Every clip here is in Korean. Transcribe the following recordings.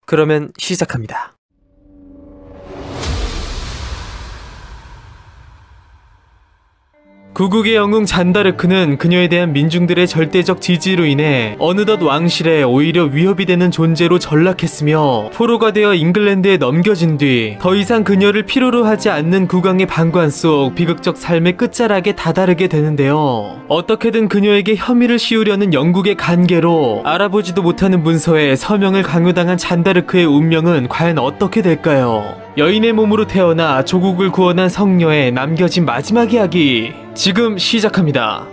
그러면 시작합니다. 구국의 영웅 잔다르크는 그녀에 대한 민중들의 절대적 지지로 인해 어느덧 왕실에 오히려 위협이 되는 존재로 전락했으며 포로가 되어 잉글랜드에 넘겨진 뒤 더 이상 그녀를 필요로 하지 않는 국왕의 방관 속 비극적 삶의 끝자락에 다다르게 되는데요. 어떻게든 그녀에게 혐의를 씌우려는 영국의 간계로 알아보지도 못하는 문서에 서명을 강요당한 잔다르크의 운명은 과연 어떻게 될까요? 여인의 몸으로 태어나 조국을 구원한 성녀의 남겨진 마지막 이야기 지금 시작합니다.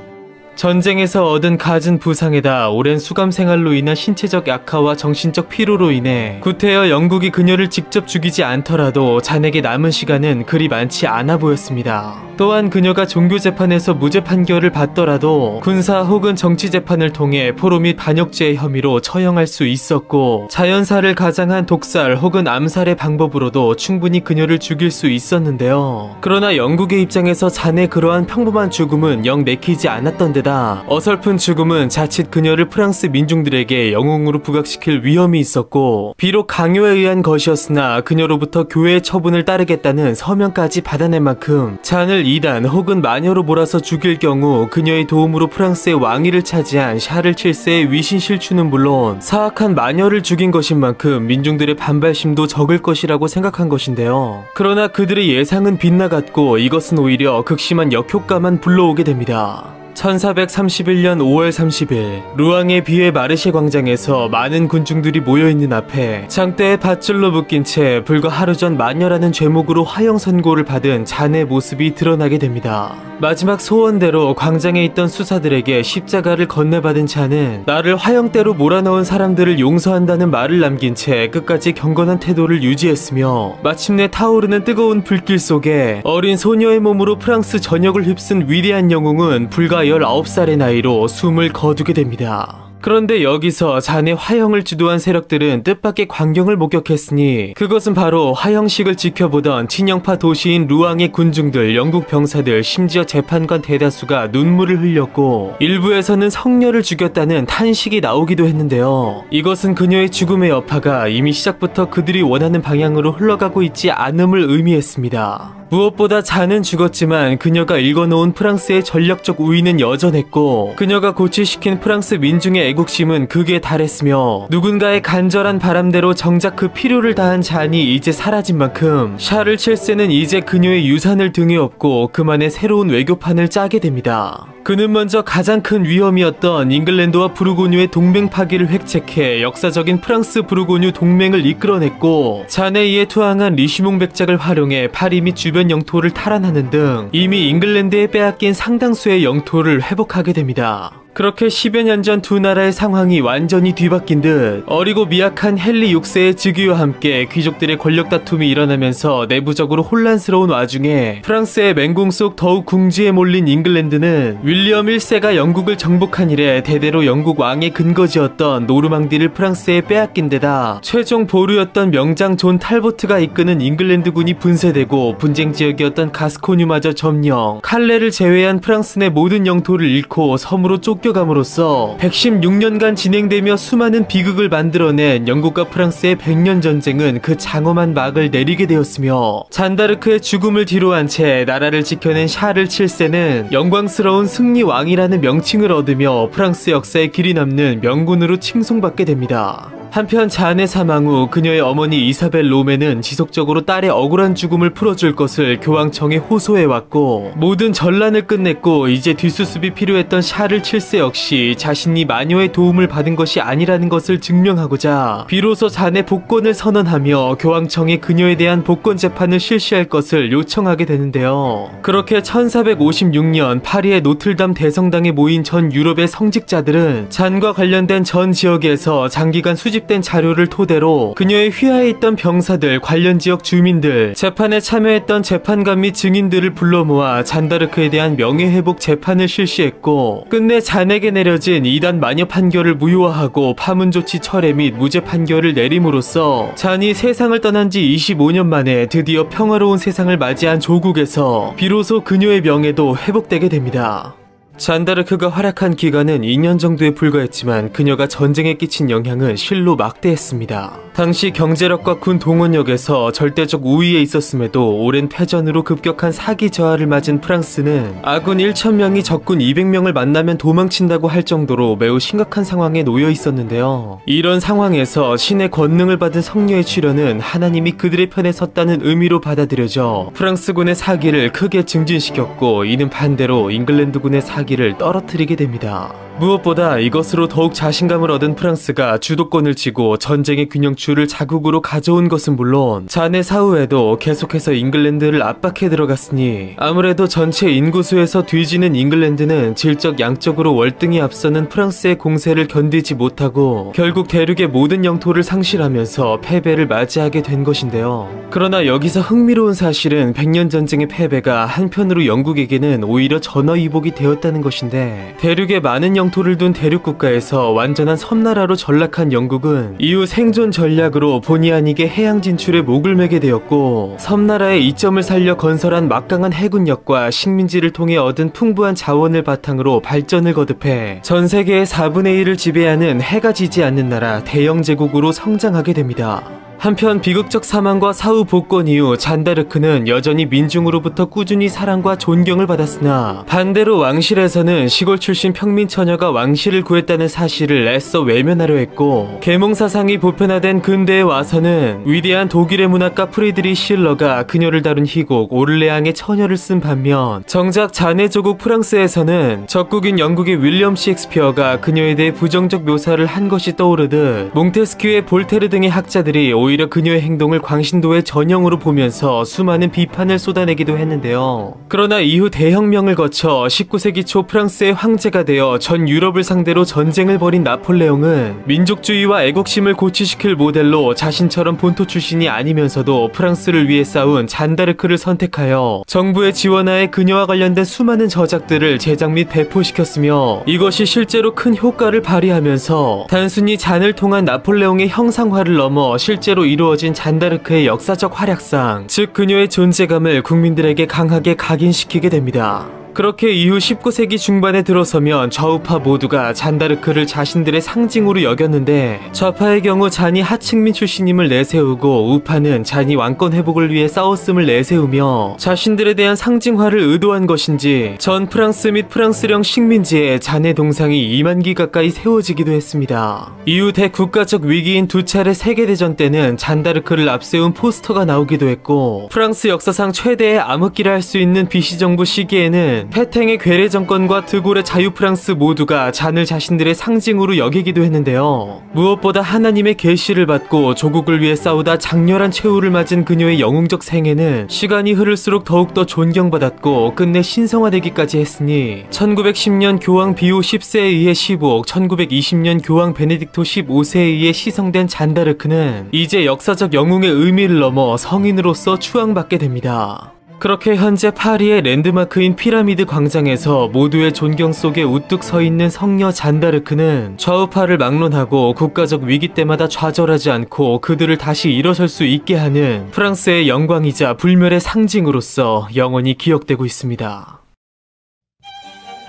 전쟁에서 얻은 갖은 부상에다 오랜 수감 생활로 인한 신체적 약화와 정신적 피로로 인해 구태여 영국이 그녀를 직접 죽이지 않더라도 잔에게 남은 시간은 그리 많지 않아 보였습니다. 또한 그녀가 종교재판에서 무죄 판결을 받더라도 군사 혹은 정치재판을 통해 포로 및 반역죄의 혐의로 처형할 수 있었고 자연사를 가장한 독살 혹은 암살의 방법으로도 충분히 그녀를 죽일 수 있었는데요. 그러나 영국의 입장에서 잔의 그러한 평범한 죽음은 영 내키지 않았던 데다 어설픈 죽음은 자칫 그녀를 프랑스 민중들에게 영웅으로 부각시킬 위험이 있었고 비록 강요에 의한 것이었으나 그녀로부터 교회의 처분을 따르겠다는 서명까지 받아낸 만큼 잔을 이단 혹은 마녀로 몰아서 죽일 경우 그녀의 도움으로 프랑스의 왕위를 차지한 샤를 7세의 위신 실추는 물론 사악한 마녀를 죽인 것인 만큼 민중들의 반발심도 적을 것이라고 생각한 것인데요. 그러나 그들의 예상은 빗나갔고 이것은 오히려 극심한 역효과만 불러오게 됩니다. 1431년 5월 30일 루앙의 비에 마르쉐 광장에서 많은 군중들이 모여있는 앞에 장대에 밧줄로 묶인 채 불과 하루 전 마녀라는 죄목으로 화형 선고를 받은 잔의 모습이 드러나게 됩니다. 마지막 소원대로 광장에 있던 수사들에게 십자가를 건네받은 잔은 나를 화형대로 몰아넣은 사람들을 용서한다는 말을 남긴 채 끝까지 경건한 태도를 유지했으며 마침내 타오르는 뜨거운 불길 속에 어린 소녀의 몸으로 프랑스 전역을 휩쓴 위대한 영웅은 불과 19살의 나이로 숨을 거두게 됩니다. 그런데 여기서 잔의 화형을 주도한 세력들은 뜻밖의 광경을 목격했으니 그것은 바로 화형식을 지켜보던 친영파 도시인 루앙의 군중들, 영국 병사들, 심지어 재판관 대다수가 눈물을 흘렸고 일부에서는 성녀를 죽였다는 탄식이 나오기도 했는데요. 이것은 그녀의 죽음의 여파가 이미 시작부터 그들이 원하는 방향으로 흘러가고 있지 않음을 의미했습니다. 무엇보다 잔은 죽었지만 그녀가 일궈놓은 프랑스의 전략적 우위는 여전했고 그녀가 고취시킨 프랑스 민중의 애국심은 극에 달했으며 누군가의 간절한 바람대로 정작 그 필요를 다한 잔이 이제 사라진 만큼 샤를 7세는 이제 그녀의 유산을 등에 업고 그만의 새로운 외교판을 짜게 됩니다. 그는 먼저 가장 큰 위험이었던 잉글랜드와 부르고뉴의 동맹 파기를 획책해 역사적인 프랑스 부르고뉴 동맹을 이끌어냈고 잔에 의해 투항한 리시몽 백작을 활용해 파리 및 주변 영토를 탈환하는 등 이미 잉글랜드에 빼앗긴 상당수의 영토를 회복하게 됩니다. 그렇게 10여 년 전 두 나라의 상황이 완전히 뒤바뀐 듯 어리고 미약한 헨리 6세의 즉위와 함께 귀족들의 권력 다툼이 일어나면서 내부적으로 혼란스러운 와중에 프랑스의 맹공 속 더욱 궁지에 몰린 잉글랜드는 윌리엄 1세가 영국을 정복한 이래 대대로 영국 왕의 근거지였던 노르망디를 프랑스에 빼앗긴 데다 최종 보루였던 명장 존 탈보트가 이끄는 잉글랜드군이 분쇄되고 분쟁 지역이었던 가스코뉴마저 점령, 칼레를 제외한 프랑스 내 모든 영토를 잃고 섬으로 쫓겨감으로써 116년간 진행되며 수많은 비극을 만들어낸 영국과 프랑스의 100년 전쟁은 그 장엄한 막을 내리게 되었으며 잔다르크의 죽음을 뒤로한 채 나라를 지켜낸 샤를 7세는 영광스러운 승리왕이라는 명칭을 얻으며 프랑스 역사에 길이 남는 명군으로 칭송받게 됩니다. 한편 잔의 사망 후 그녀의 어머니 이사벨 로메는 지속적으로 딸의 억울한 죽음을 풀어줄 것을 교황청에 호소해왔고 모든 전란을 끝냈고 이제 뒷수습이 필요했던 샤를 7세 역시 자신이 마녀의 도움을 받은 것이 아니라는 것을 증명하고자 비로소 잔의 복권을 선언하며 교황청에 그녀에 대한 복권 재판을 실시할 것을 요청하게 되는데요. 그렇게 1456년 파리의 노틀담 대성당에 모인 전 유럽의 성직자들은 잔과 관련된 전 지역에서 장기간 수집된 자료를 토대로 그녀의 휘하에 있던 병사들, 관련 지역 주민들, 재판에 참여했던 재판관 및 증인들을 불러 모아 잔다르크에 대한 명예회복 재판을 실시했고 끝내 잔에게 내려진 이단 마녀 판결을 무효화하고 파문조치 철회 및 무죄 판결을 내림으로써 잔이 세상을 떠난 지 25년 만에 드디어 평화로운 세상을 맞이한 조국에서 비로소 그녀의 명예도 회복되게 됩니다. 잔다르크가 활약한 기간은 2년 정도에 불과했지만 그녀가 전쟁에 끼친 영향은 실로 막대했습니다. 당시 경제력과 군 동원력에서 절대적 우위에 있었음에도 오랜 패전으로 급격한 사기 저하를 맞은 프랑스는 아군 1,000명이 적군 200명을 만나면 도망친다고 할 정도로 매우 심각한 상황에 놓여 있었는데요. 이런 상황에서 신의 권능을 받은 성녀의 출현은 하나님이 그들의 편에 섰다는 의미로 받아들여져 프랑스군의 사기를 크게 증진시켰고, 이는 반대로 잉글랜드군의 사기를 떨어뜨리게 됩니다. 무엇보다 이것으로 더욱 자신감을 얻은 프랑스가 주도권을 쥐고 전쟁의 균형추를 자국으로 가져온 것은 물론 잔해 사후에도 계속해서 잉글랜드를 압박해 들어갔으니 아무래도 전체 인구수에서 뒤지는 잉글랜드는 질적 양적으로 월등히 앞서는 프랑스의 공세를 견디지 못하고 결국 대륙의 모든 영토를 상실하면서 패배를 맞이하게 된 것인데요. 그러나 여기서 흥미로운 사실은 백년 전쟁의 패배가 한편으로 영국에게는 오히려 전화위복이 되었다는 것인데, 대륙의 많은 영토를 둔 대륙국가에서 완전한 섬나라로 전락한 영국은 이후 생존 전략으로 본의 아니게 해양 진출에 목을 매게 되었고, 섬나라의 이점을 살려 건설한 막강한 해군력과 식민지를 통해 얻은 풍부한 자원을 바탕으로 발전을 거듭해 전 세계의 4분의 1을 지배하는 해가 지지 않는 나라 대영 제국으로 성장하게 됩니다. 한편 비극적 사망과 사후 복권 이후 잔다르크는 여전히 민중으로부터 꾸준히 사랑과 존경을 받았으나, 반대로 왕실에서는 시골 출신 평민 처녀가 왕실을 구했다는 사실을 애써 외면하려 했고, 계몽사상이 보편화된 근대에 와서는 위대한 독일의 문학가 프리드리 실러가 그녀를 다룬 희곡 오를레앙의 처녀를 쓴 반면, 정작 잔해 조국 프랑스에서는 적국인 영국의 윌리엄 셰익스피어가 그녀에 대해 부정적 묘사를 한 것이 떠오르듯 몽테스큐의 볼테르 등의 학자들이 오히려 그녀의 행동을 광신도의 전형으로 보면서 수많은 비판을 쏟아내기도 했는데요. 그러나 이후 대혁명을 거쳐 19세기 초 프랑스의 황제가 되어 전 유럽을 상대로 전쟁을 벌인 나폴레옹은 민족주의와 애국심을 고취시킬 모델로 자신처럼 본토 출신이 아니면서도 프랑스를 위해 싸운 잔다르크를 선택하여 정부의 지원하에 그녀와 관련된 수많은 저작들을 제작 및 배포시켰으며, 이것이 실제로 큰 효과를 발휘하면서 단순히 잔을 통한 나폴레옹의 형상화를 넘어 실제로 이루어진 잔다르크의 역사적 활약상, 즉 그녀의 존재감을 국민들에게 강하게 각인시키게 됩니다. 그렇게 이후 19세기 중반에 들어서면 좌우파 모두가 잔다르크를 자신들의 상징으로 여겼는데, 좌파의 경우 잔이 하층민 출신임을 내세우고 우파는 잔이 왕권 회복을 위해 싸웠음을 내세우며 자신들에 대한 상징화를 의도한 것인지 전 프랑스 및 프랑스령 식민지에 잔의 동상이 2만 기 가까이 세워지기도 했습니다. 이후 대국가적 위기인 두 차례 세계대전 때는 잔다르크를 앞세운 포스터가 나오기도 했고, 프랑스 역사상 최대의 암흑기라 할 수 있는 비시정부 시기에는 페탱의 괴뢰 정권과 드골의 자유 프랑스 모두가 잔을 자신들의 상징으로 여기기도 했는데요. 무엇보다 하나님의 계시를 받고 조국을 위해 싸우다 장렬한 최후를 맞은 그녀의 영웅적 생애는 시간이 흐를수록 더욱더 존경받았고 끝내 신성화되기까지 했으니, 1910년 교황 비오 10세에 의해 시복, 1920년 교황 베네딕토 15세에 의해 시성된 잔다르크는 이제 역사적 영웅의 의미를 넘어 성인으로서 추앙받게 됩니다. 그렇게 현재 파리의 랜드마크인 피라미드 광장에서 모두의 존경 속에 우뚝 서 있는 성녀 잔다르크는 좌우파를 막론하고 국가적 위기 때마다 좌절하지 않고 그들을 다시 일어설 수 있게 하는 프랑스의 영광이자 불멸의 상징으로서 영원히 기억되고 있습니다.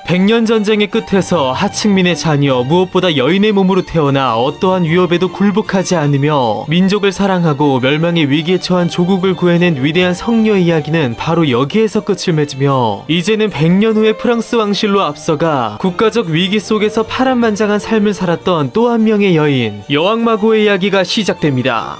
백년 전쟁의 끝에서 하층민의 자녀, 무엇보다 여인의 몸으로 태어나 어떠한 위협에도 굴복하지 않으며 민족을 사랑하고 멸망의 위기에 처한 조국을 구해낸 위대한 성녀의 이야기는 바로 여기에서 끝을 맺으며, 이제는 100년 후의 프랑스 왕실로 앞서가 국가적 위기 속에서 파란만장한 삶을 살았던 또 한 명의 여인, 여왕 마고의 이야기가 시작됩니다.